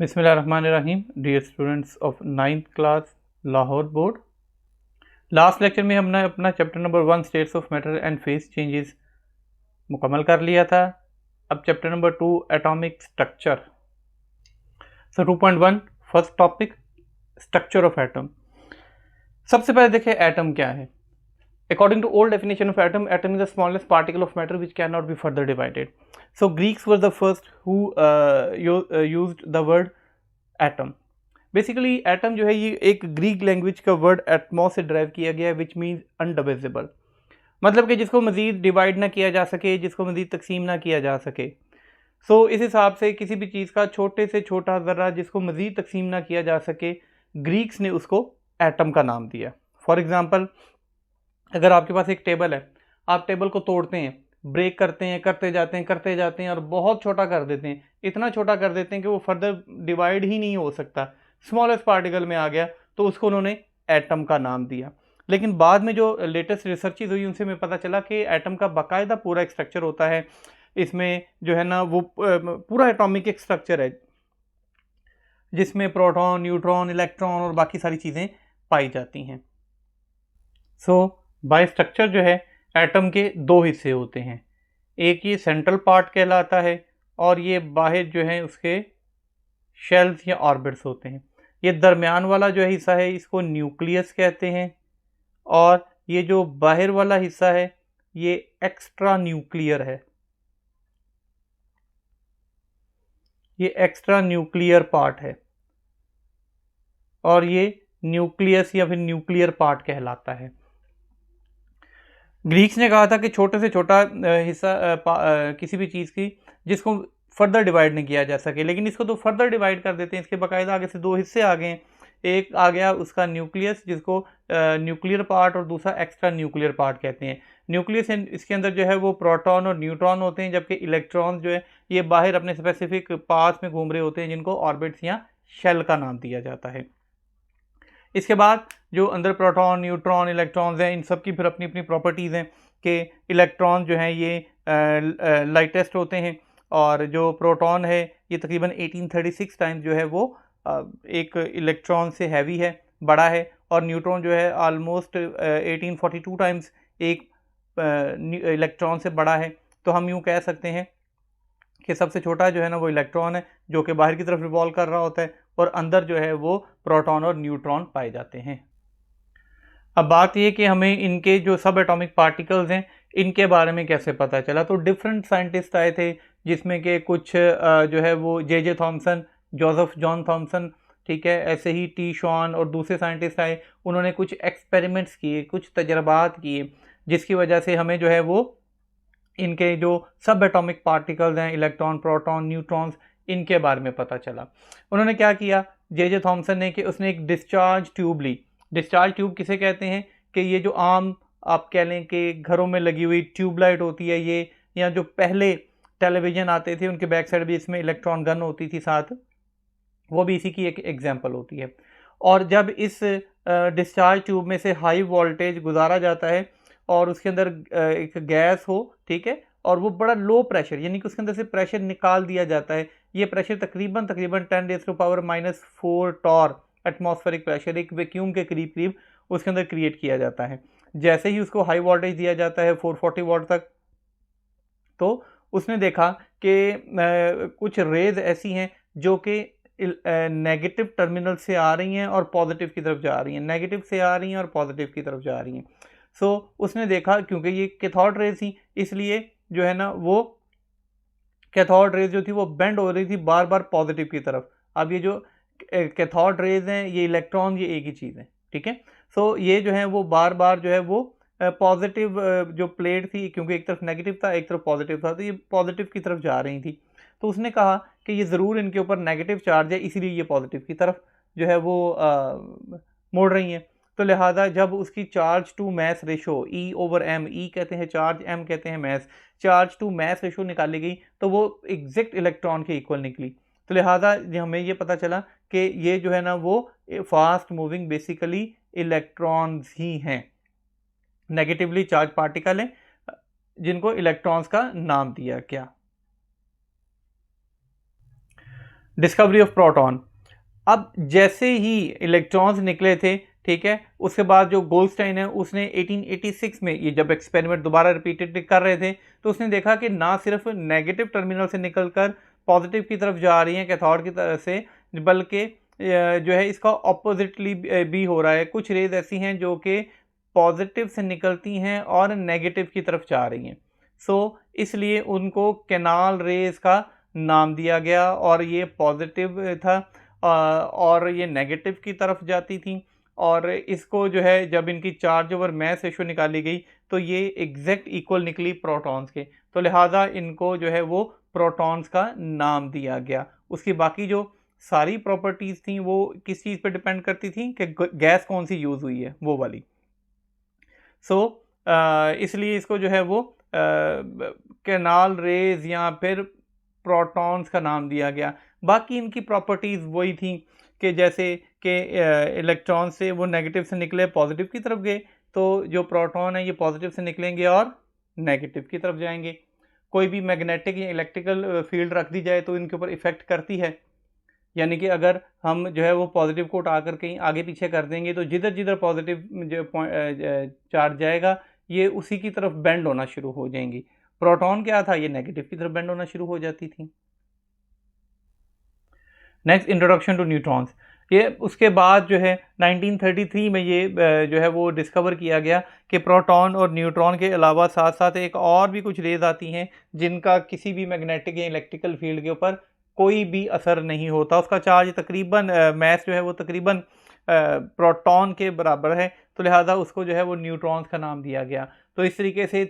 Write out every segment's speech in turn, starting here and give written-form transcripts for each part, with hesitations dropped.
बिस्मिल्लाहिर्रहमानिर्रहीम। Dear students of 9th class Lahore board, last lecture में हमने अपना chapter number 1 states of matter and phase changes मुकम्मल कर लिया था। अब chapter number 2 atomic structure. So 2.1 first topic structure of atom. सबसे पहले देखें एटम क्या है। According to old definition of atom, atom is the smallest particle of matter which cannot be further divided. So Greeks were the first who used the word atom. Basically atom जो है ये एक Greek language का word Atmos से drive किया गया है, which means अनडिविजिबल, मतलब कि जिसको मज़ीद डिवाइड ना किया जा सके, जिसको मज़ीद तकसीम ना किया जा सके। सो इस हिसाब से किसी भी चीज़ का छोटे से छोटा ज़र्रा जिसको मज़ीद तकसीम ना किया जा सके, ग्रीक्स ने उसको एटम का नाम दिया। फॉर एग्ज़ाम्पल, अगर आपके पास एक टेबल है, आप टेबल को तोड़ते हैं, ब्रेक करते हैं, करते जाते हैं और बहुत छोटा कर देते हैं, इतना छोटा कर देते हैं कि वो फर्दर डिवाइड ही नहीं हो सकता, स्मॉलेस्ट पार्टिकल में आ गया, तो उसको उन्होंने एटम का नाम दिया। लेकिन बाद में जो लेटेस्ट रिसर्चेज हुई उनसे हमें पता चला कि एटम का बाकायदा पूरा एक स्ट्रक्चर होता है। इसमें जो है ना वो पूरा एटॉमिक एक स्ट्रक्चर है जिसमें प्रोटॉन, न्यूट्रॉन, इलेक्ट्रॉन और बाकी सारी चीज़ें पाई जाती हैं। सो बाय स्ट्रक्चर जो है एटम के दो हिस्से होते हैं, एक ये सेंट्रल पार्ट कहलाता है और ये बाहर जो है उसके शेल्स या ऑर्बिट्स होते हैं। ये दरमियान वाला जो हिस्सा है इसको न्यूक्लियस कहते हैं और ये जो बाहर वाला हिस्सा है ये एक्स्ट्रा न्यूक्लियर है, ये एक्स्ट्रा न्यूक्लियर पार्ट है और ये न्यूक्लियस या फिर न्यूक्लियर पार्ट कहलाता है। ग्रीक्स ने कहा था कि छोटे से छोटा हिस्सा किसी भी चीज़ की जिसको फर्दर डिवाइड नहीं किया जा सके, लेकिन इसको तो फर्दर डिवाइड कर देते हैं। इसके बाकायदा आगे से दो हिस्से आ गए हैं, एक आ गया उसका न्यूक्लियस जिसको न्यूक्लियर पार्ट और दूसरा एक्स्ट्रा न्यूक्लियर पार्ट कहते हैं। न्यूक्लियस इसके अंदर जो है वो प्रोटॉन और न्यूट्रॉन होते हैं, जबकि इलेक्ट्रॉन जो है ये बाहर अपने स्पेसिफिक पाथ में घूम रहे होते हैं जिनको ऑर्बिट्स या शेल का नाम दिया जाता है। इसके बाद जो अंदर प्रोटॉन, न्यूट्रॉन, इलेक्ट्रॉन्स हैं, इन सब की फिर अपनी अपनी प्रॉपर्टीज़ हैं कि इलेक्ट्रॉन जो हैं ये लाइटेस्ट होते हैं और जो प्रोटॉन है ये तकरीबन 1836 टाइम्स जो है वो एक इलेक्ट्रॉन से हैवी है, बड़ा है, और न्यूट्रॉन जो है आलमोस्ट 1842 टाइम्स एक इलेक्ट्रॉन से बड़ा है। तो हम यूँ कह सकते हैं कि सबसे छोटा जो है ना वो इलेक्ट्रॉन है जो कि बाहर की तरफ रिवॉल्व कर रहा होता है और अंदर जो है वो प्रोटॉन और न्यूट्रॉन पाए जाते हैं। अब बात ये कि हमें इनके जो सब एटॉमिक पार्टिकल्स हैं इनके बारे में कैसे पता चला। तो डिफरेंट साइंटिस्ट आए थे जिसमें कि कुछ जो है वो J Thomson, Joseph John Thomson, ठीक है, ऐसे ही टी शॉन और दूसरे साइंटिस्ट आए। उन्होंने कुछ एक्सपेरिमेंट्स किए, कुछ तजर्बात किए, जिसकी वजह से हमें जो है वो इनके जो सब एटॉमिक पार्टिकल्स हैं, इलेक्ट्रॉन, प्रोटॉन, न्यूट्रॉन्स, इनके बारे में पता चला। उन्होंने क्या किया जे थॉमसन ने कि उसने एक डिस्चार्ज ट्यूब ली। डिस्चार्ज ट्यूब किसे कहते हैं कि ये जो आम आप कह लें कि घरों में लगी हुई ट्यूबलाइट होती है ये, या जो पहले टेलीविज़न आते थे उनके बैक साइड भी इसमें इलेक्ट्रॉन गन होती थी साथ, वो भी इसी की एक एग्जांपल होती है। और जब इस डिस्चार्ज ट्यूब में से हाई वोल्टेज गुजारा जाता है और उसके अंदर एक गैस हो, ठीक है, और वो बड़ा लो प्रेशर यानी कि उसके अंदर से प्रेशर निकाल दिया जाता है। ये प्रेशर तकरीबन 10⁻⁴ टॉर एटमॉस्फेरिक प्रेशर, एक वैक्यूम के करीब करीब उसके अंदर क्रिएट किया जाता है। जैसे ही उसको हाई वोल्टेज दिया जाता है 440 वॉट तक, तो उसने देखा कि कुछ रेज ऐसी हैं जो कि नेगेटिव टर्मिनल से आ रही हैं और पॉजिटिव की तरफ जा रही हैं, नेगेटिव से आ रही हैं और पॉजिटिव की तरफ जा रही हैं। सो उसने देखा क्योंकि ये कैथोड रेज थी, इसलिए जो है ना वो कैथोड रेज जो थी वो बेंड हो रही थी बार बार पॉजिटिव की तरफ। अब ये जो कैथोड रेज हैं, ये इलेक्ट्रॉन, ये एक ही चीज़ है, ठीक है। सो ये जो है वो बार बार जो है वो पॉजिटिव जो प्लेट थी, क्योंकि एक तरफ नेगेटिव था एक तरफ पॉजिटिव था, तो ये पॉजिटिव की तरफ जा रही थी। तो उसने कहा कि ये ज़रूर इनके ऊपर नेगेटिव चार्ज है, इसीलिए ये पॉजिटिव की तरफ जो है वो मोड़ रही हैं। तो लिहाजा जब उसकी charge to mass ratio E/m, E कहते हैं चार्ज, M कहते हैं मैस, चार्ज टू मैस रेशो निकाली गई तो वो एग्जैक्ट इलेक्ट्रॉन के इक्वल निकली। तो लिहाजा हमें ये पता चला कि ये जो है ना वो फास्ट मूविंग बेसिकली इलेक्ट्रॉन्स ही हैं, नेगेटिवली चार्ज पार्टिकल हैं जिनको इलेक्ट्रॉन्स का नाम दिया गया। Discovery of proton. अब जैसे ही इलेक्ट्रॉन्स निकले थे, ठीक है, उसके बाद जो गोल्डस्टाइन है उसने 1886 में ये जब एक्सपेरिमेंट दोबारा रिपीटेड कर रहे थे तो उसने देखा कि ना सिर्फ नेगेटिव टर्मिनल से निकलकर पॉजिटिव की तरफ जा रही हैं कैथोड की तरफ से, बल्कि जो है इसका ऑपोजिटली भी हो रहा है। कुछ रेज ऐसी हैं जो कि पॉजिटिव से निकलती हैं और नेगेटिव की तरफ जा रही हैं। इसलिए उनको कैनाल रेज का नाम दिया गया, और ये पॉजिटिव था और ये नेगेटिव की तरफ जाती थी। और इसको जो है जब इनकी चार्ज ओवर मैस रेशियो निकाली गई तो ये एग्जैक्ट इक्वल निकली प्रोटॉन्स के, तो लिहाजा इनको जो है वो प्रोटॉन्स का नाम दिया गया। उसकी बाकी जो सारी प्रॉपर्टीज़ थी वो किस चीज़ पे डिपेंड करती थी कि गैस कौन सी यूज़ हुई है, वो वाली। इसलिए इसको जो है वो कैनाल रेज या फिर प्रोटॉन्स का नाम दिया गया। बाकी इनकी प्रॉपर्टीज़ वही थी कि जैसे कि इलेक्ट्रॉन से वो नेगेटिव से निकले पॉजिटिव की तरफ गए, तो जो प्रोटॉन है ये पॉजिटिव से निकलेंगे और नेगेटिव की तरफ जाएंगे। कोई भी मैग्नेटिक या इलेक्ट्रिकल फील्ड रख दी जाए तो इनके ऊपर इफ़ेक्ट करती है, यानी कि अगर हम जो है वो पॉजिटिव को उठाकर कहीं आगे पीछे कर देंगे तो जिधर जिधर पॉजिटिव जो चार्ज जाएगा ये उसी की तरफ बेंड होना शुरू हो जाएंगी। प्रोटॉन क्या था, ये नेगेटिव की तरफ बेंड होना शुरू हो जाती थी। Next, introduction to neutrons. ये उसके बाद जो है 1933 में ये जो है वो डिस्कवर किया गया कि प्रोटॉन और न्यूट्रॉन के अलावा साथ साथ एक और भी कुछ रेज आती हैं जिनका किसी भी मैग्नेटिक या इलेक्ट्रिकल फील्ड के ऊपर कोई भी असर नहीं होता। उसका चार्ज तकरीबन मैस जो है वो तकरीबन प्रोटॉन के बराबर है, तो लिहाजा उसको जो है वो न्यूट्रॉन्स का नाम दिया गया। तो इस तरीके से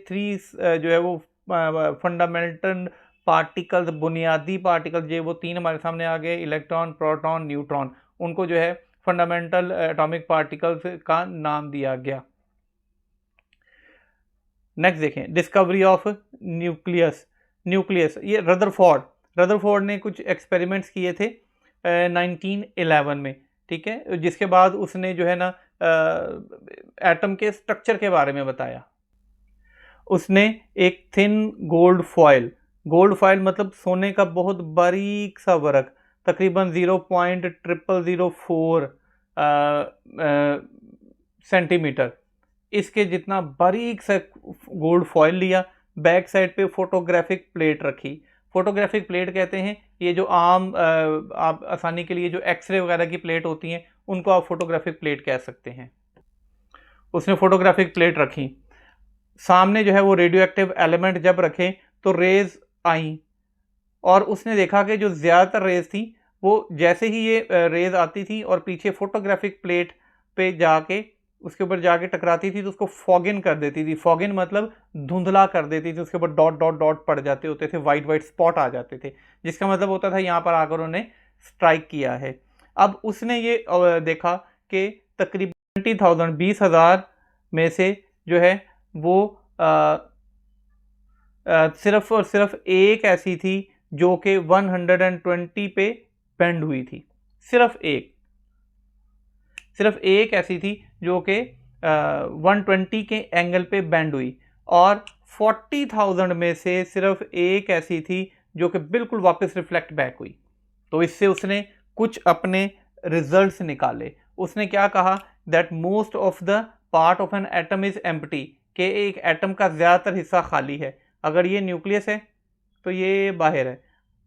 जो है वो फंडामेंटल पार्टिकल्स, बुनियादी पार्टिकल्स जो वो तीन हमारे सामने आ गए, इलेक्ट्रॉन, प्रोटॉन, न्यूट्रॉन, उनको जो है फंडामेंटल एटॉमिक पार्टिकल्स का नाम दिया गया। नेक्स्ट देखें, डिस्कवरी ऑफ न्यूक्लियस। ये रदरफोर्ड ने कुछ एक्सपेरिमेंट्स किए थे 1911 में, ठीक है, जिसके बाद उसने जो है ना एटम के स्ट्रक्चर के बारे में बताया। उसने एक थिन गोल्ड फॉयल मतलब सोने का बहुत बारीक सा वर्क, तकरीबन 0.0004 सेंटीमीटर, इसके जितना बारीक सा गोल्ड फॉयल लिया, बैक साइड पे फोटोग्राफिक प्लेट रखी। फोटोग्राफिक प्लेट कहते हैं ये जो आम आप आसानी के लिए जो एक्सरे वगैरह की प्लेट होती हैं उनको आप फोटोग्राफिक प्लेट कह सकते हैं। उसने फोटोग्राफिक प्लेट रखी, सामने जो है वो रेडियो एक्टिव एलिमेंट जब रखे तो रेज आई, और उसने देखा कि जो ज़्यादातर रेज थी वो जैसे ही ये रेज आती थी और पीछे फोटोग्राफिक प्लेट पे जाके उसके ऊपर जाके टकराती थी तो उसको फॉगिन कर देती थी। फॉगिन मतलब धुंधला कर देती थी, उसके ऊपर डॉट डॉट डॉट पड़ जाते होते थे, वाइट वाइट स्पॉट आ जाते थे, जिसका मतलब होता था यहाँ पर आकर उन्होंने स्ट्राइक किया है। अब उसने ये देखा कि तकरीबन 20,000 में से जो है वो सिर्फ और सिर्फ एक ऐसी थी जो कि 120 पे बेंड हुई थी। सिर्फ एक ऐसी थी जो कि 120 के एंगल पे बेंड हुई, और 40,000 में से सिर्फ एक ऐसी थी जो कि बिल्कुल वापस रिफ्लेक्ट बैक हुई। तो इससे उसने कुछ अपने रिजल्ट्स निकाले। उसने क्या कहा, that most of the part of an atom is empty, कि एक एटम का ज़्यादातर हिस्सा खाली है। अगर ये न्यूक्लियस है तो ये बाहर है,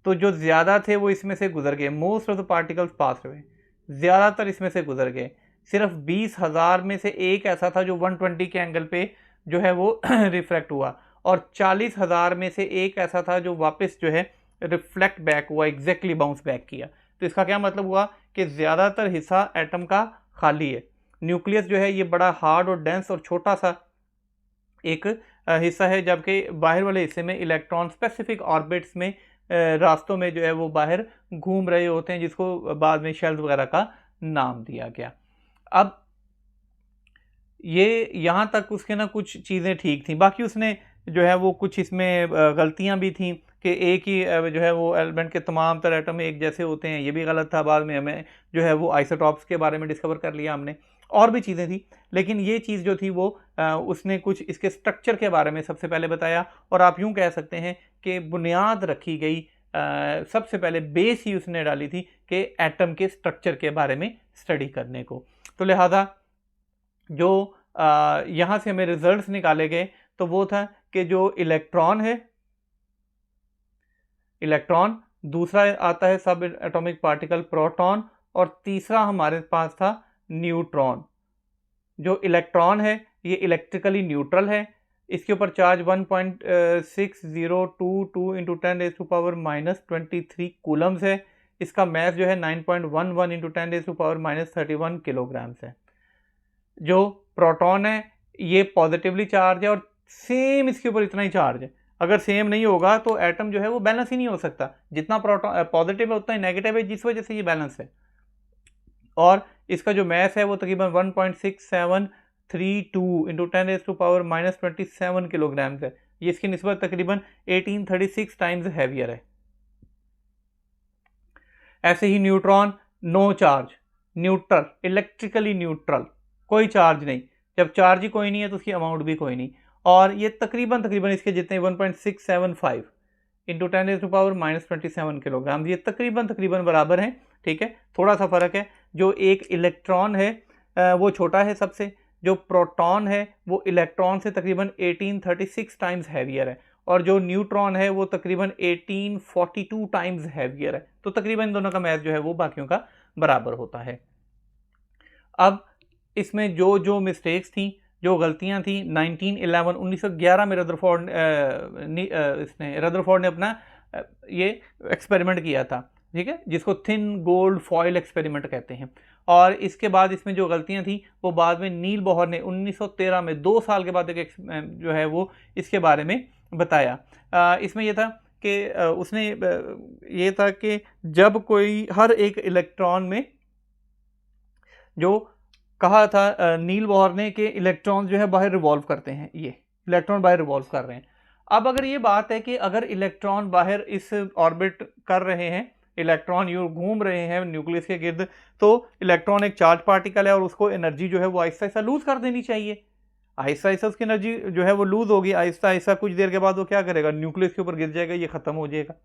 तो जो ज़्यादा थे वो इसमें से गुजर गए, मोस्ट ऑफ द पार्टिकल्स पास हुए, ज़्यादातर इसमें से गुजर गए। सिर्फ 20,000 में से एक ऐसा था जो 120 के एंगल पे जो है वो रिफ्लेक्ट हुआ, और 40,000 में से एक ऐसा था जो वापस जो है रिफ्लेक्ट बैक हुआ, एग्जैक्टली बाउंस बैक किया। तो इसका क्या मतलब हुआ कि ज़्यादातर हिस्सा एटम का खाली है। न्यूक्लियस जो है ये बड़ा हार्ड और डेंस और छोटा सा एक हिस्सा है, जबकि बाहर वाले हिस्से में इलेक्ट्रॉन स्पेसिफिक ऑर्बिट्स में रास्तों में जो है वो बाहर घूम रहे होते हैं, जिसको बाद में शेल्स वगैरह का नाम दिया गया। अब ये यहाँ तक उसके ना कुछ चीज़ें ठीक थी, बाकी उसने जो है वो कुछ इसमें गलतियाँ भी थी कि एक ही जो है वो एलिमेंट के तमाम तरह एटम एक जैसे होते हैं, ये भी गलत था। बाद में हमें जो है वो आइसोटॉप्स के बारे में डिस्कवर कर लिया हमने, और भी चीज़ें थी, लेकिन ये चीज़ जो थी वो उसने कुछ इसके स्ट्रक्चर के बारे में सबसे पहले बताया, और आप यूँ कह सकते हैं कि बुनियाद रखी गई सबसे पहले बेस ही उसने डाली थी कि एटम के स्ट्रक्चर के बारे में स्टडी करने को। तो लिहाजा जो यहाँ से हमें रिजल्ट्स निकाले गए तो वो था कि जो इलेक्ट्रॉन है, इलेक्ट्रॉन, दूसरा आता है सब एटॉमिक पार्टिकल प्रोटॉन, और तीसरा हमारे पास था न्यूट्रॉन। जो इलेक्ट्रॉन है ये इलेक्ट्रिकली न्यूट्रल है, इसके ऊपर चार्ज 1.6022 इंटू 10⁻⁻23 कूलम्स है, इसका मैस जो है 9.11 इंटू 10⁻31 किलोग्राम्स है। जो प्रोटॉन है ये पॉजिटिवली चार्ज है और सेम इसके ऊपर इतना ही चार्ज है। अगर सेम नहीं होगा तो एटम जो है वो बैलेंस ही नहीं हो सकता, जितना प्रोटॉन पॉजिटिव है उतना ही नेगेटिव है, जिस वजह से ये बैलेंस है। और इसका जो मैस है वो तकरीबन 1.6732 इंटू 10⁻⁻27 किलोग्राम्स है, ये इसकी निस्बत तकरीबन 1836 टाइम्स हैवियर है। ऐसे ही neutron, no charge, neutral, electrically neutral, कोई चार्ज नहीं। जब चार्ज ही कोई नहीं है तो उसकी अमाउंट भी कोई नहीं, और ये तकरीबन इसके जितने 1.675 इंटू 10⁻⁻27 किलोग्राम, ये तकरीबन बराबर हैं। ठीक है, थोड़ा सा फर्क है। जो एक इलेक्ट्रॉन है वो छोटा है सबसे, जो प्रोटॉन है वो इलेक्ट्रॉन से तकरीबन 1836 टाइम्स हैवियर है, और जो न्यूट्रॉन है वो तकरीबन 1842 टाइम्स हैवियर है। तो तकरीबन इन दोनों का मैथ जो है वो बाकियों का बराबर होता है। अब इसमें जो मिस्टेक्स थी, जो गलतियां थी, 1911 में रदरफोर्ड ने अपना ये एक्सपेरिमेंट किया था, ठीक है, जिसको थिन गोल्ड फॉयल एक्सपेरिमेंट कहते हैं। और इसके बाद इसमें जो गलतियां थी वो बाद में नील बोहर ने 1913 में 2 साल के बाद एक जो है वो इसके बारे में बताया। इसमें यह था कि उसने ये था कि जब कोई हर एक इलेक्ट्रॉन में, जो कहा था नील बोहर ने कि इलेक्ट्रॉन जो है बाहर रिवॉल्व करते हैं, ये इलेक्ट्रॉन बाहर रिवॉल्व कर रहे हैं। अब अगर ये बात है कि अगर इलेक्ट्रॉन बाहर इस ऑर्बिट कर रहे हैं, इलेक्ट्रॉन यूँ घूम रहे हैं न्यूक्लियस के गिर्द, तो इलेक्ट्रॉन एक चार्ज पार्टिकल है और उसको एनर्जी जो है वो आहिस्ता आहिस्ता लूज कर देनी चाहिए। आहिस्ता आहिस्ता उसकी एनर्जी जो है वो लूज होगी, आहिस्ता आहिस्ता कुछ देर के बाद वो क्या करेगा, न्यूक्लियस के ऊपर गिर जाएगा, ये खत्म हो जाएगा।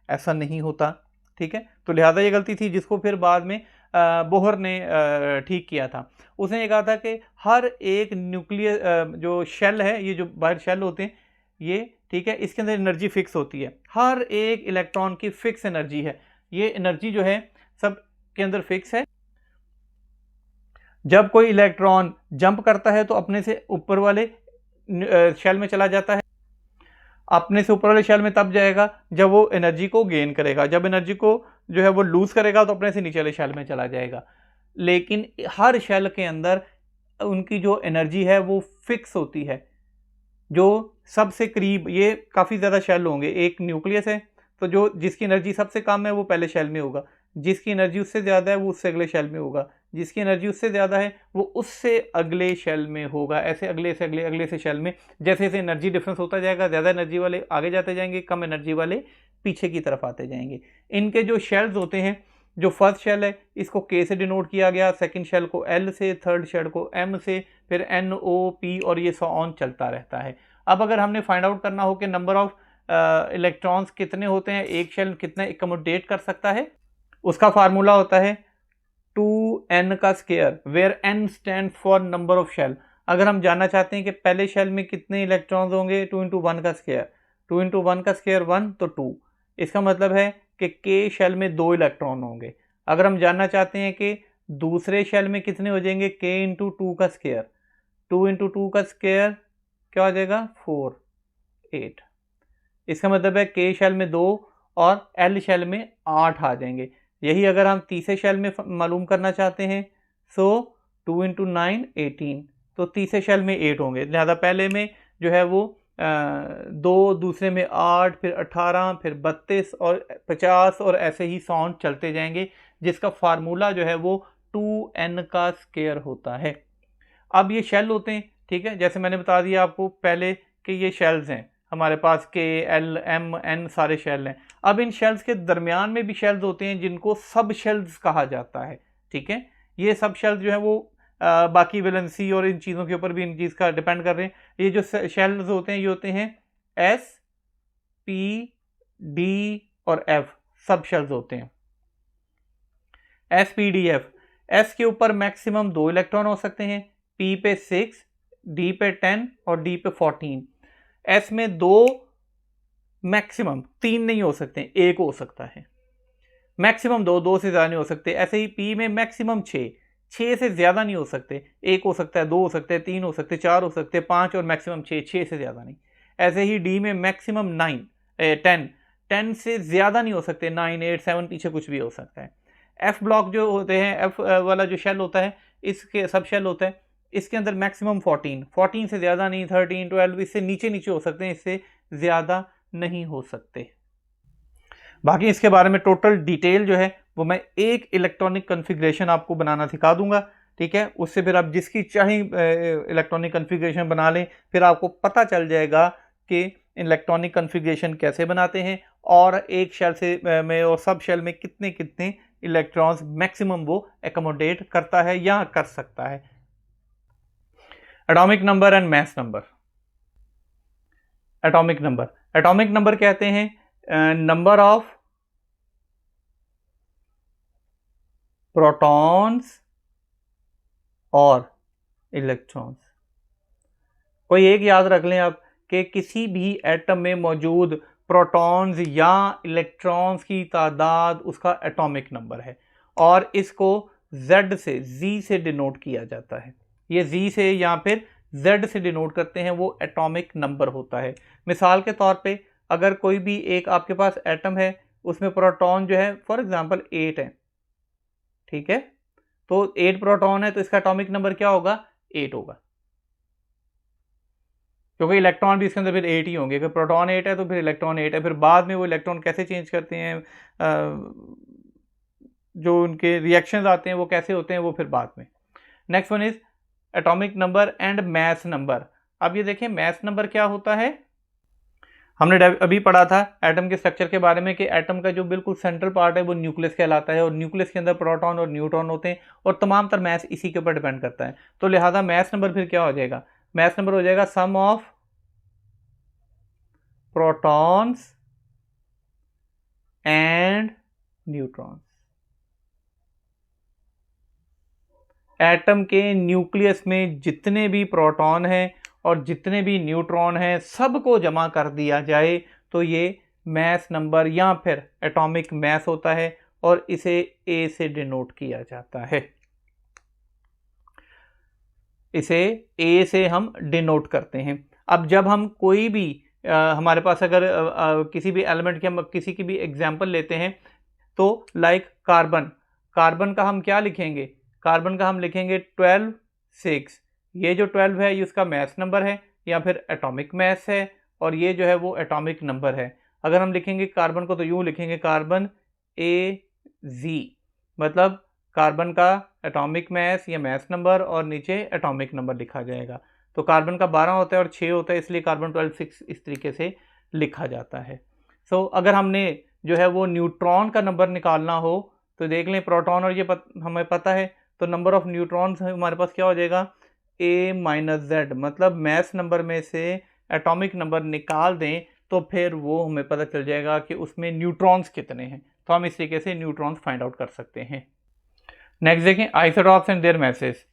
ऐसा नहीं होता, ठीक है। तो लिहाजा ये गलती थी जिसको फिर बाद में बोहर ने ठीक किया था। उसने ये कहा था कि हर एक न्यूक्लियस जो शेल है, ये जो बाहर शेल होते हैं ये, ठीक है, इसके अंदर एनर्जी फिक्स होती है, हर एक इलेक्ट्रॉन की फिक्स एनर्जी है, ये एनर्जी जो है सब के अंदर फिक्स है। जब कोई इलेक्ट्रॉन जंप करता है तो अपने से ऊपर वाले शेल में चला जाता है, अपने से ऊपर वाले शेल में तब जाएगा जब वो एनर्जी को गेन करेगा, जब एनर्जी को जो है वो लूज करेगा तो अपने से नीचे वाले शेल में चला जाएगा। लेकिन हर शेल के अंदर उनकी जो एनर्जी है वो फिक्स होती है। जो सबसे करीब, ये काफ़ी ज़्यादा शेल होंगे, एक न्यूक्लियस है तो जो जिसकी एनर्जी सबसे कम है वो पहले शेल में होगा, जिसकी एनर्जी उससे ज़्यादा है वो उससे अगले शेल में होगा, जिसकी एनर्जी उससे ज़्यादा है वो उससे अगले शेल में होगा, ऐसे अगले से अगले से शेल में। जैसे जैसे एनर्जी डिफरेंस होता जाएगा, ज़्यादा एनर्जी वाले आगे जाते जाएंगे, कम एनर्जी वाले पीछे की तरफ आते जाएंगे। इनके जो शेल्स होते हैं, जो फर्स्ट शेल है इसको के से डिनोट किया गया, सेकंड शेल को एल से, थर्ड शेल को एम से, फिर एन ओ पी और ये सो ऑन चलता रहता है। अब अगर हमने फाइंड आउट करना हो कि नंबर ऑफ इलेक्ट्रॉन्स कितने होते हैं, एक शेल कितने एकमोडेट कर सकता है, उसका फार्मूला होता है 2n का square, where n stand for number of shell. अगर हम जानना चाहते हैं कि पहले शेल में कितने इलेक्ट्रॉन्स होंगे, 2 × 1 का स्क्वायर, 2 × 1 का स्क्वायर 1 तो 2, इसका मतलब है कि k शेल में 2 इलेक्ट्रॉन होंगे। अगर हम जानना चाहते हैं कि दूसरे शेल में कितने हो जाएंगे, k × 2 का स्क्वायर, 2 × 2 का स्क्वायर क्या हो जाएगा, 4, 8, इसका मतलब है k शेल में 2 और l शेल में 8 आ जाएंगे। यही अगर हम तीसरे शेल में मालूम करना चाहते हैं, सो 2 × 9 18, तो तीसरे शेल में 8 होंगे। लिहाजा पहले में जो है वो 2, दूसरे में 8, फिर 18, फिर 32 और 50 और ऐसे ही साउंड चलते जाएंगे, जिसका फार्मूला जो है वो 2n का स्क्वायर होता है। अब ये शेल होते हैं, ठीक है, जैसे मैंने बता दिया आपको पहले कि ये शेल्स हैं हमारे पास, के एल एम एन सारे शेल हैं। अब इन शेल्स के दरमियान में भी शेल्स होते हैं जिनको सब शेल्स कहा जाता है, ठीक है। ये सब शेल्स जो है वो बाकी वैलेंसी और इन चीज़ों के ऊपर भी इन चीज़ का डिपेंड कर रहे हैं। ये जो शेल्स होते हैं ये होते हैं एस, पी, डी, और एफ सब शेल्स होते हैं। SPDF, S के ऊपर मैक्सिमम 2 इलेक्ट्रॉन हो सकते हैं, P पे 6, D पे 10 और D पे 14। S में 2 मैक्सिमम, 3 नहीं हो सकते, 1 हो सकता है। मैक्सिमम 2 से ज़्यादा नहीं हो सकते। ऐसे ही P में मैक्सिमम 6 से ज़्यादा नहीं हो सकते, 1 हो सकता है, 2 हो सकते हैं, 3 हो सकते, 4 हो सकते, 5 और मैक्सिमम 6 से ज़्यादा नहीं। ऐसे ही D में मैक्सिमम 10 से ज़्यादा नहीं हो सकते, 9, 8, 7 पीछे कुछ भी हो सकता है। F ब्लॉक जो होते हैं, F वाला जो शेल होता है, इसके सब शेल होता है, इसके अंदर मैक्सिमम 14 से ज़्यादा नहीं, 13, 12 इससे नीचे नीचे हो सकते हैं, इससे ज़्यादा नहीं हो सकते। बाकी इसके बारे में टोटल डिटेल जो है वो मैं एक इलेक्ट्रॉनिक कॉन्फ़िगरेशन आपको बनाना सिखा दूंगा, ठीक है। उससे फिर आप जिसकी चाहे इलेक्ट्रॉनिक कॉन्फ़िगरेशन बना लें, फिर आपको पता चल जाएगा कि इलेक्ट्रॉनिक कॉन्फ़िगरेशन कैसे बनाते हैं और एक शेल से में और सब शेल में कितने कितने इलेक्ट्रॉन्स मैक्सिमम वो एकोमोडेट करता है या कर सकता है। Atomic number and mass number. Atomic number कहते हैं नंबर ऑफ प्रोटॉन्स और इलेक्ट्रॉन्स। कोई एक याद रख लें आप कि किसी भी एटम में मौजूद प्रोटॉन्स या इलेक्ट्रॉन्स की तादाद उसका एटॉमिक नंबर है और इसको Z से डिनोट किया जाता है। ये Z से या फिर Z से डिनोट करते हैं, वो एटॉमिक नंबर होता है। मिसाल के तौर पे अगर कोई भी एक आपके पास एटम है, उसमें प्रोटॉन जो है फॉर एग्जांपल 8 है, ठीक है, तो 8 प्रोटॉन है तो इसका एटॉमिक नंबर क्या होगा, 8 होगा, क्योंकि इलेक्ट्रॉन भी इसके अंदर फिर 8 ही होंगे। अगर प्रोटॉन 8 है तो फिर इलेक्ट्रॉन 8 है। फिर बाद में वो इलेक्ट्रॉन कैसे चेंज करते हैं, जो उनके रिएक्शंस आते हैं वो कैसे होते हैं, वो फिर बाद में। Next one is atomic number and mass number. अब ये देखें मास नंबर क्या होता है। हमने अभी पढ़ा था एटम के स्ट्रक्चर के बारे में कि एटम का जो बिल्कुल सेंट्रल पार्ट है वो न्यूक्लियस कहलाता है और न्यूक्लियस के अंदर प्रोटॉन और न्यूट्रॉन होते हैं और तमाम तर मास इसी के ऊपर डिपेंड करता है। तो लिहाजा मास नंबर फिर क्या हो जाएगा, मास नंबर हो जाएगा sum of protons and neutrons. Atom के न्यूक्लियस में जितने भी प्रोटॉन हैं और जितने भी न्यूट्रॉन हैं सबको जमा कर दिया जाए तो ये मास नंबर या फिर एटॉमिक मास होता है और इसे A से डिनोट किया जाता है। इसे A से हम डिनोट करते हैं। अब जब हम कोई भी हमारे पास अगर किसी भी एलिमेंट की हम किसी की भी एग्जांपल लेते हैं तो लाइक कार्बन का हम क्या लिखेंगे, कार्बन का हम लिखेंगे 12, 6। ये जो 12 है ये उसका मास नंबर है या फिर एटॉमिक मास है और ये जो है वो एटॉमिक नंबर है। अगर हम लिखेंगे कार्बन को तो यूं लिखेंगे कार्बन AZ, मतलब कार्बन का एटॉमिक मास या मास नंबर और नीचे एटॉमिक नंबर लिखा जाएगा। तो कार्बन का 12 होता है और 6 होता है, इसलिए कार्बन 12, 6 इस तरीके से लिखा जाता है। सो अगर हमने जो है वो न्यूट्रॉन का नंबर निकालना हो तो देख लें प्रोटॉन और ये हमें पता है, तो नंबर ऑफ न्यूट्रॉन्स हमारे पास क्या हो जाएगा, A-Z, मतलब मास नंबर में से एटॉमिक नंबर निकाल दें तो फिर वो हमें पता चल जाएगा कि उसमें न्यूट्रॉन्स कितने हैं। तो हम इस तरीके से न्यूट्रॉन्स फाइंड आउट कर सकते हैं। नेक्स्ट देखें isotopes and their masses.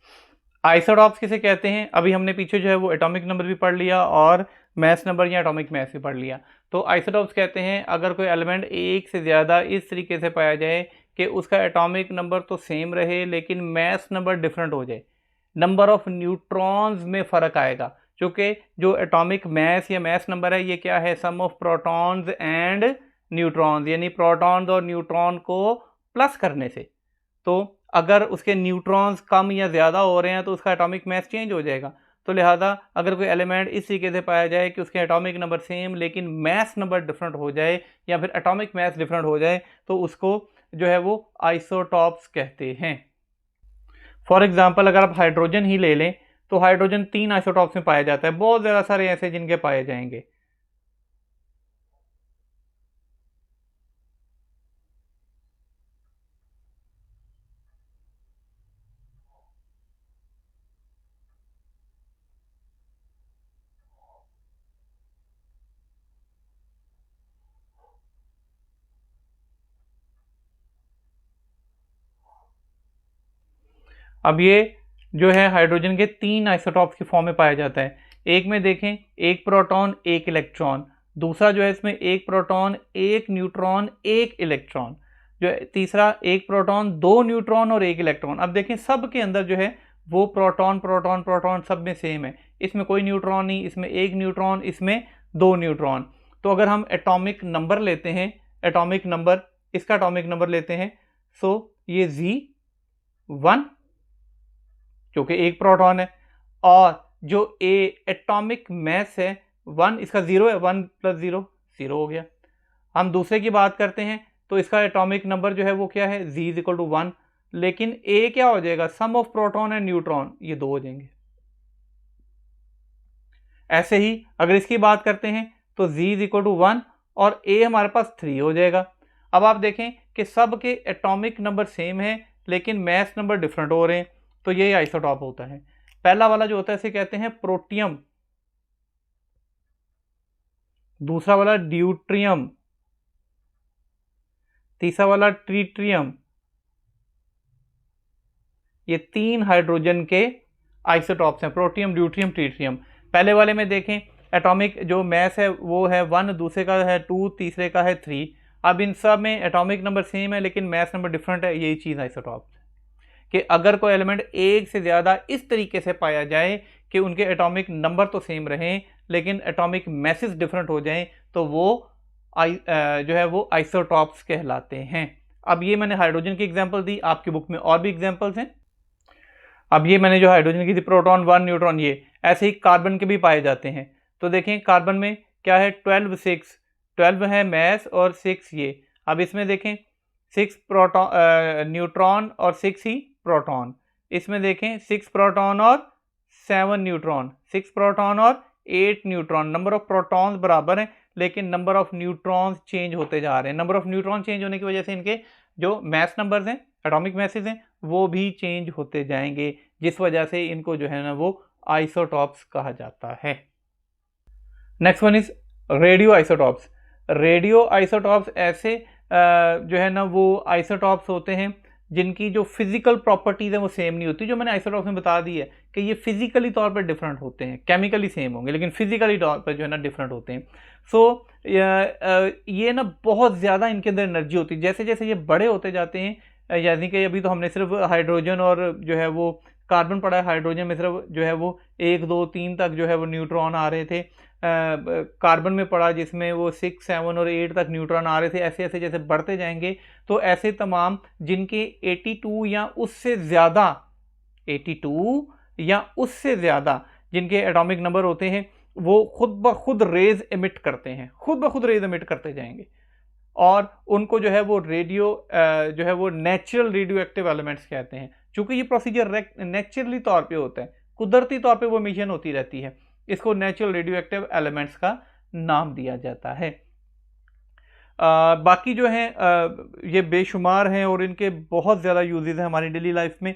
Isotopes किसे कहते हैं, अभी हमने पीछे जो है वो एटॉमिक नंबर भी पढ़ लिया और मास नंबर या एटॉमिक मास भी पढ़ लिया। तो आइसोटॉप्स कहते हैं अगर कोई एलिमेंट एक से ज़्यादा इस तरीके से पाया जाए कि उसका एटॉमिक नंबर तो सेम रहे लेकिन मास नंबर डिफरेंट हो जाए, नंबर ऑफ न्यूट्रॉन्स में फ़र्क आएगा, क्योंकि जो एटॉमिक मास या मास नंबर है ये क्या है, सम ऑफ प्रोटॉन्स एंड न्यूट्रॉन्स, यानी प्रोटॉन्स और न्यूट्रॉन को प्लस करने से। तो अगर उसके न्यूट्रॉन्स कम या ज़्यादा हो रहे हैं तो उसका एटॉमिक मास चेंज हो जाएगा। तो लिहाजा अगर कोई एलिमेंट इस तरीके से पाया जाए कि उसके एटॉमिक नंबर सेम लेकिन मास नंबर डिफरेंट हो जाए या फिर एटॉमिक मास डिफरेंट हो जाए तो उसको जो है वो आइसोटॉप्स कहते हैं। फॉर एग्जांपल अगर आप हाइड्रोजन ही ले लें तो हाइड्रोजन 3 आइसोटॉप्स में पाया जाता है, बहुत ज़्यादा सारे ऐसे जिनके पाए जाएंगे। अब ये जो है हाइड्रोजन के 3 आइसोटॉप्स की फॉर्म में पाया जाता है। एक में देखें 1 प्रोटॉन 1 इलेक्ट्रॉन, दूसरा जो है इसमें 1 प्रोटॉन 1 न्यूट्रॉन 1 इलेक्ट्रॉन, जो है तीसरा 1 प्रोटॉन 2 न्यूट्रॉन और 1 इलेक्ट्रॉन। अब देखें सब के अंदर जो है वो प्रोटॉन प्रोटॉन प्रोटॉन सब में सेम है, इसमें कोई न्यूट्रॉन नहीं, इसमें 1 न्यूट्रॉन, इसमें 2 न्यूट्रॉन। तो अगर हम एटॉमिक नंबर लेते हैं, एटॉमिक नंबर, इसका एटॉमिक नंबर लेते हैं, सो ये Z1 जो कि 1 प्रोटॉन है, और जो एटॉमिक मैस है 1, इसका 0 है, 1 + 0 0 हो गया। हम दूसरे की बात करते हैं तो इसका एटॉमिक नंबर जो है वो क्या है, Z = 1, लेकिन A क्या हो जाएगा, sum of proton and neutron, ये 2 हो जाएंगे। ऐसे ही अगर इसकी बात करते हैं तो Z = 1 और A हमारे पास 3 हो जाएगा। अब आप देखें कि सब के एटॉमिक नंबर सेम है लेकिन मैस नंबर डिफरेंट हो रहे हैं, तो ये आइसोटॉप होता है। पहला वाला जो होता है इसे कहते हैं प्रोटियम, दूसरा वाला ड्यूट्रियम, तीसरा वाला ट्रीटियम। ये 3 हाइड्रोजन के आइसोटॉप्स हैं, प्रोटियम, ड्यूट्रियम, ट्रीटियम। पहले वाले में देखें एटॉमिक जो मैस है वो है 1, दूसरे का है 2, तीसरे का है 3। अब इन सब में एटॉमिक नंबर सेम है लेकिन मैस नंबर डिफरेंट है। यही चीज़ आइसोटॉप्स कि अगर कोई एलिमेंट एक से ज़्यादा इस तरीके से पाया जाए कि उनके एटॉमिक नंबर तो सेम रहें लेकिन एटॉमिक मैसेज डिफरेंट हो जाएं, तो वो जो है वो आइसोटॉप्स कहलाते हैं। अब ये मैंने हाइड्रोजन की एग्जांपल दी, आपकी बुक में और भी एग्जांपल्स हैं। अब ये मैंने जो हाइड्रोजन की थी प्रोटॉन 1 न्यूट्रॉन, ये ऐसे ही कार्बन के भी पाए जाते हैं। तो देखें कार्बन में क्या है, 12 6, 12 है मैस और 6 ये। अब इसमें देखें 6 प्रोटॉन न्यूट्रॉन और 6 ही प्रोटॉन। इसमें देखें 6 प्रोटॉन और 7 न्यूट्रॉन, 6 प्रोटॉन और 8 न्यूट्रॉन। नंबर ऑफ प्रोटॉन्स बराबर हैं लेकिन नंबर ऑफ न्यूट्रॉन्स चेंज होते जा रहे हैं। नंबर ऑफ न्यूट्रॉन चेंज होने की वजह से इनके जो मैस नंबर्स हैं, एटॉमिक मैसेज हैं, वो भी चेंज होते जाएंगे, जिस वजह से इनको जो है ना वो आइसोटॉप्स कहा जाता है। Next one is radio isotopes. Radio isotopes ऐसे जो है ना वो आइसोटॉप्स होते हैं जिनकी जो फिजिकल प्रॉपर्टीज है वो सेम नहीं होती। जो मैंने आइसोटॉप्स में बता दी है कि ये फिजिकली तौर पर डिफरेंट होते हैं, केमिकली सेम होंगे लेकिन फिजिकली तौर पर जो है ना डिफरेंट होते हैं। सो ये ना बहुत ज़्यादा इनके अंदर एनर्जी होती है। जैसे जैसे ये बड़े होते जाते हैं, यानी कि अभी तो हमने सिर्फ हाइड्रोजन और जो है वो कार्बन पढ़ा है, हाइड्रोजन में सिर्फ जो है वो 1 2 3 तक जो है वो न्यूट्रॉन आ रहे थे, कार्बन में पढ़ा जिसमें वो 6 7 और 8 तक न्यूट्रॉन आ रहे थे। ऐसे ऐसे जैसे बढ़ते जाएंगे तो ऐसे तमाम जिनके 82 या उससे ज़्यादा, 82 या उससे ज़्यादा जिनके एटॉमिक नंबर होते हैं वो खुद ब खुद रेज एमिट करते हैं, खुद ब खुद रेज एमिट करते जाएंगे, और उनको जो है वो रेडियो जो है वो नेचुरल रेडियो एक्टिव एलिमेंट्स कहते हैं। चूंकि ये प्रोसीजर नेचुरली तौर पे होता है, कुदरती तौर पे वो मिशन होती रहती है, इसको नेचुरल रेडियो एक्टिव एलिमेंट्स का नाम दिया जाता है। बाकी जो है ये बेशुमार हैं और इनके बहुत ज़्यादा यूजेस हैं हमारी डेली लाइफ में,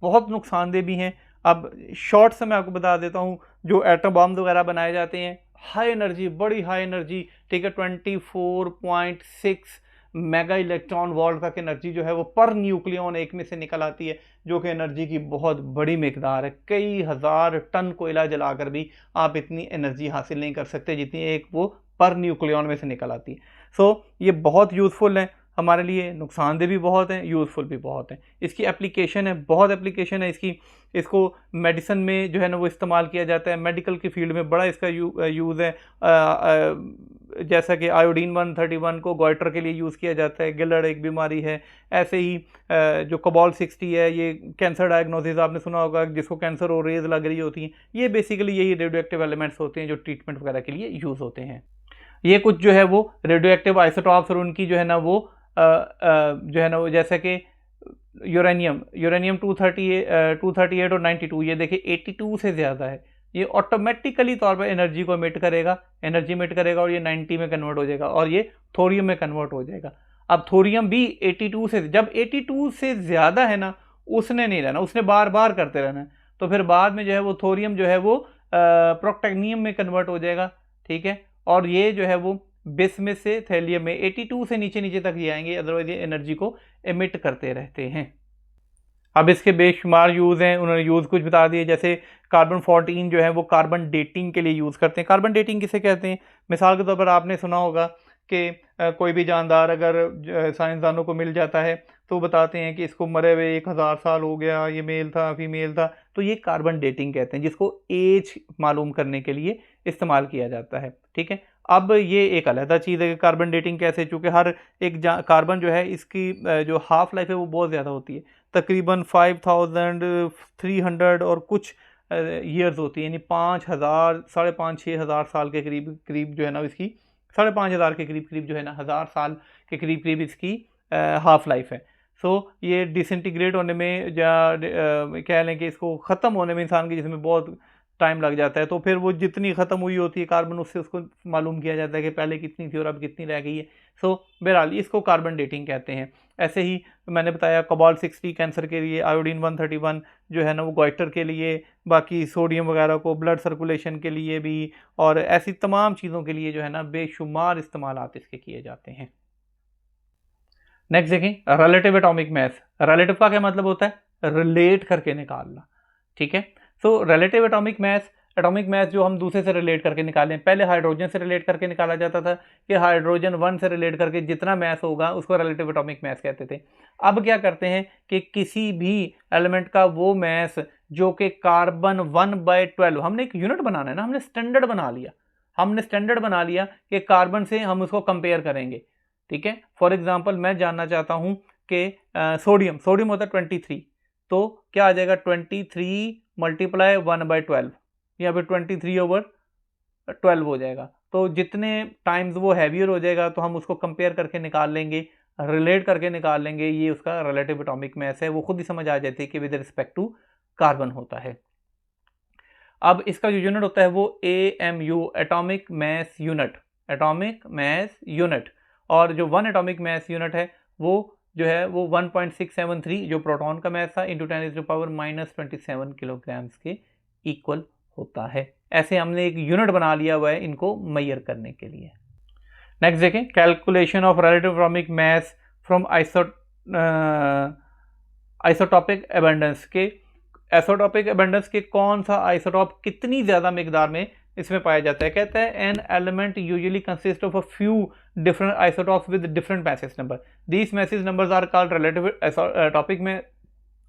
बहुत नुकसानदेह भी हैं। अब शॉर्ट से मैं आपको बता देता हूँ, जो एटम बॉम्ब वगैरह बनाए जाते हैं, हाई एनर्जी, बड़ी हाई एनर्जी, ठीक है, 24.6 मेगा इलेक्ट्रॉन वोल्ट तक एनर्जी जो है वो पर न्यूक्लियन एक में से निकल आती है, जो कि एनर्जी की बहुत बड़ी मिकदार है। कई हज़ार टन कोयला जलाकर भी आप इतनी एनर्जी हासिल नहीं कर सकते जितनी एक वो पर न्यूक्लियन में से निकल आती है। सो ये बहुत यूज़फुल है हमारे लिए, नुकसानदेह भी बहुत हैं, यूज़फुल भी बहुत हैं। इसकी एप्लीकेशन है, बहुत एप्लीकेशन है इसकी। इसको मेडिसिन में जो है ना वो इस्तेमाल किया जाता है, मेडिकल की फील्ड में बड़ा इसका यूज़ है। जैसा कि आयोडीन 131 को गॉइटर के लिए यूज़ किया जाता है, गिलर्ड एक बीमारी है। ऐसे ही जो कोबाल्ट 60 है, ये कैंसर डायग्नोसिस आपने सुना होगा, जिसको कैंसर और रेज लग रही होती हैं, ये बेसिकली यही रेडियो एक्टिव एलिमेंट्स होते हैं जो ट्रीटमेंट वगैरह के लिए यूज़ होते हैं। ये कुछ जो है वो रेडियो एक्टिव आइसोटॉप्स और उनकी जो है ना वो जो है ना वो, जैसे कि यूरेनियम 238 और 92, ये देखिए 82 से ज़्यादा है, ये ऑटोमेटिकली तौर पर एनर्जी को एमिट करेगा, और ये 90 में कन्वर्ट हो जाएगा और ये थोरियम में कन्वर्ट हो जाएगा। अब थोरियम भी 82 से, जब 82 से ज़्यादा है ना, उसने नहीं रहना, उसने बार बार करते रहना है, तो फिर बाद में जो है वो थोरियम जो है वो प्रोटैक्नियम में कन्वर्ट हो जाएगा, ठीक है, और ये जो है वो बिस्मथ से थैलियम में 82 से नीचे नीचे तक ये आएंगे, अदरवाइज ये एनर्जी को एमिट करते रहते हैं। अब इसके बेशुमार यूज़ हैं, उन्होंने यूज़ कुछ बता दिए, जैसे कार्बन 14 जो है वो कार्बन डेटिंग के लिए यूज़ करते हैं। कार्बन डेटिंग किसे कहते हैं? मिसाल के तौर पर आपने सुना होगा कि कोई भी जानदार अगर साइंसदानों को मिल जाता है तो बताते हैं कि इसको मरे हुए 1000 साल हो गया, ये मेल था फीमेल था, तो ये कार्बन डेटिंग कहते हैं, जिसको एज मालूम करने के लिए इस्तेमाल किया जाता है। ठीक है, अब ये एक अलग चीज़ है कि कार्बन डेटिंग कैसे, चूँकि हर एक कार्बन जो है इसकी जो हाफ लाइफ है वो बहुत ज़्यादा होती है, तकरीबन 5300 और कुछ ईयर्स होती है, यानी 5000 5,500-6,000 साल के करीब करीब जो है ना इसकी 5,500 के करीब करीब जो है ना 1000 साल के करीब करीब इसकी हाफ लाइफ है। सो ये डिसइंटीग्रेट होने में या कह लें कि इसको ख़त्म होने में इंसान के जिसमें बहुत टाइम लग जाता है, तो फिर वो जितनी ख़त्म हुई होती है कार्बन उससे उसको मालूम किया जाता है कि पहले कितनी थी और अब कितनी रह गई है। सो बहरहाल इसको कार्बन डेटिंग कहते हैं। ऐसे ही मैंने बताया कोबाल्ट 60 कैंसर के लिए, आयोडीन 131 जो है ना वो गॉइटर के लिए, बाकी सोडियम वगैरह को ब्लड सर्कुलेशन के लिए भी, और ऐसी तमाम चीज़ों के लिए जो है ना बेशुमार इस्तेमालात इसके किए जाते हैं। नेक्स्ट देखें रिलेटिव एटॉमिक मास। रिलेटिव का क्या मतलब होता है? रिलेट करके निकालना। ठीक है, सो रिलेटिव एटॉमिक मास जो हम दूसरे से रिलेट करके निकालें, पहले हाइड्रोजन से रिलेट करके निकाला जाता था कि हाइड्रोजन 1 से रिलेट करके जितना मास होगा उसको रिलेटिव एटॉमिक मास कहते थे। अब क्या करते हैं कि किसी भी एलिमेंट का वो मास जो कि कार्बन 1/12, हमने एक यूनिट बनाना है ना, हमने स्टैंडर्ड बना लिया कि कार्बन से हम उसको कंपेयर करेंगे। ठीक है, फॉर एग्जाम्पल मैं जानना चाहता हूं कि सोडियम होता है 23, तो क्या आ जाएगा 23 मल्टीप्लाई 1/12, या फिर 23/12 हो जाएगा। तो जितने टाइम्स वो हैवियर हो जाएगा तो हम उसको कंपेयर करके निकाल लेंगे, रिलेट करके निकाल लेंगे, ये उसका रिलेटिव एटॉमिक मास है। वो खुद ही समझ आ जाती है कि विद रिस्पेक्ट टू कार्बन होता है। अब इसका जो यूनिट होता है वो AMU, एटॉमिक मास यूनिट, और जो 1 एटॉमिक मास यूनिट है वो जो है वो 1.673 जो प्रोटॉन का मास था इंटू 10⁻⁻27 किलोग्राम्स के इक्वल होता है। ऐसे हमने एक यूनिट बना लिया हुआ है इनको मेजर करने के लिए। नेक्स्ट देखें calculation of relative atomic mass from isotopic abundance के। आइसोटॉपिक एबंडेंस के कौन सा आइसोटॉप कितनी ज़्यादा मिकदार में इसमें पाया जाता है? कहता है an element usually consist of a few different isotopes with different mass number. These mass numbers are called relative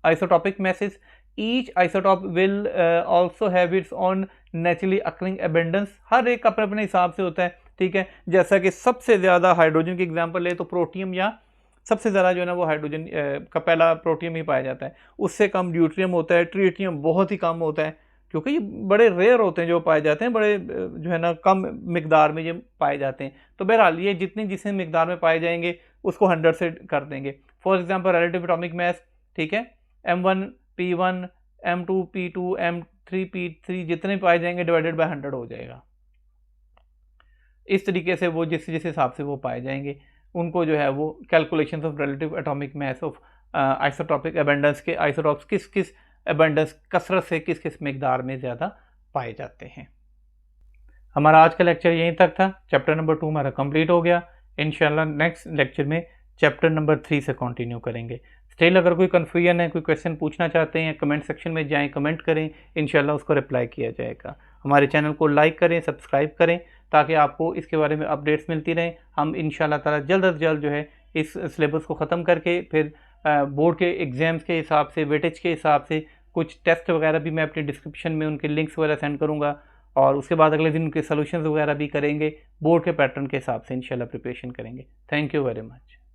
isotopic mass. Each isotope will also have its own naturally occurring abundance. हर एक अपने अपने हिसाब से होता है। ठीक है, जैसा कि सबसे ज़्यादा हाइड्रोजन की एग्जाम्पल ले तो प्रोटियम, या सबसे ज़्यादा जो है ना वो हाइड्रोजन का पहला प्रोटियम ही पाया जाता है, उससे कम ड्यूट्रियम होता है, ट्रिटियम बहुत ही कम होता है, क्योंकि ये बड़े रेयर होते हैं जो पाए जाते हैं, बड़े जो है ना कम मिकदार में ये पाए जाते हैं। तो बहरहाल ये जितनी जिस मिकदार में पाए जाएंगे उसको 100 से कर देंगे। For example relative atomic mass, ठीक है, M1 P1 M2 P2 M3 P3 जितने पाए जाएंगे डिवाइडेड बाय 100 हो जाएगा। इस तरीके से वो जिस हिसाब से वो पाए जाएंगे उनको जो है वो calculation of relative atomic mass of isotopic abundance के आइसोटॉप्स किस किस एबंडेंस कसरत से किस किस मिकदार में ज़्यादा पाए जाते हैं। हमारा आज का लेक्चर यहीं तक था। चैप्टर नंबर 2 हमारा कंप्लीट हो गया। इंशाल्लाह नेक्स्ट लेक्चर में चैप्टर नंबर 3 से कंटिन्यू करेंगे। स्टिल अगर कोई कन्फ्यूजन है, कोई क्वेश्चन पूछना चाहते हैं, कमेंट सेक्शन में जाएं, कमेंट करें, इंशाल्लाह उसको रिप्लाई किया जाएगा। हमारे चैनल को लाइक करें, सब्सक्राइब करें, ताकि आपको इसके बारे में अपडेट्स मिलती रहें। हम इंशाल्लाह ताला जल्द से जल्द जो है इस सिलेबस को ख़त्म करके फिर बोर्ड के एग्ज़ाम्स के हिसाब से, वेटेज के हिसाब से कुछ टेस्ट वगैरह भी मैं अपने डिस्क्रिप्शन में उनके लिंक्स वगैरह सेंड करूँगा, और उसके बाद अगले दिन उनके सॉल्यूशंस वगैरह भी करेंगे। बोर्ड के पैटर्न के हिसाब से इंशाल्लाह प्रिपरेशन करेंगे। Thank you very much.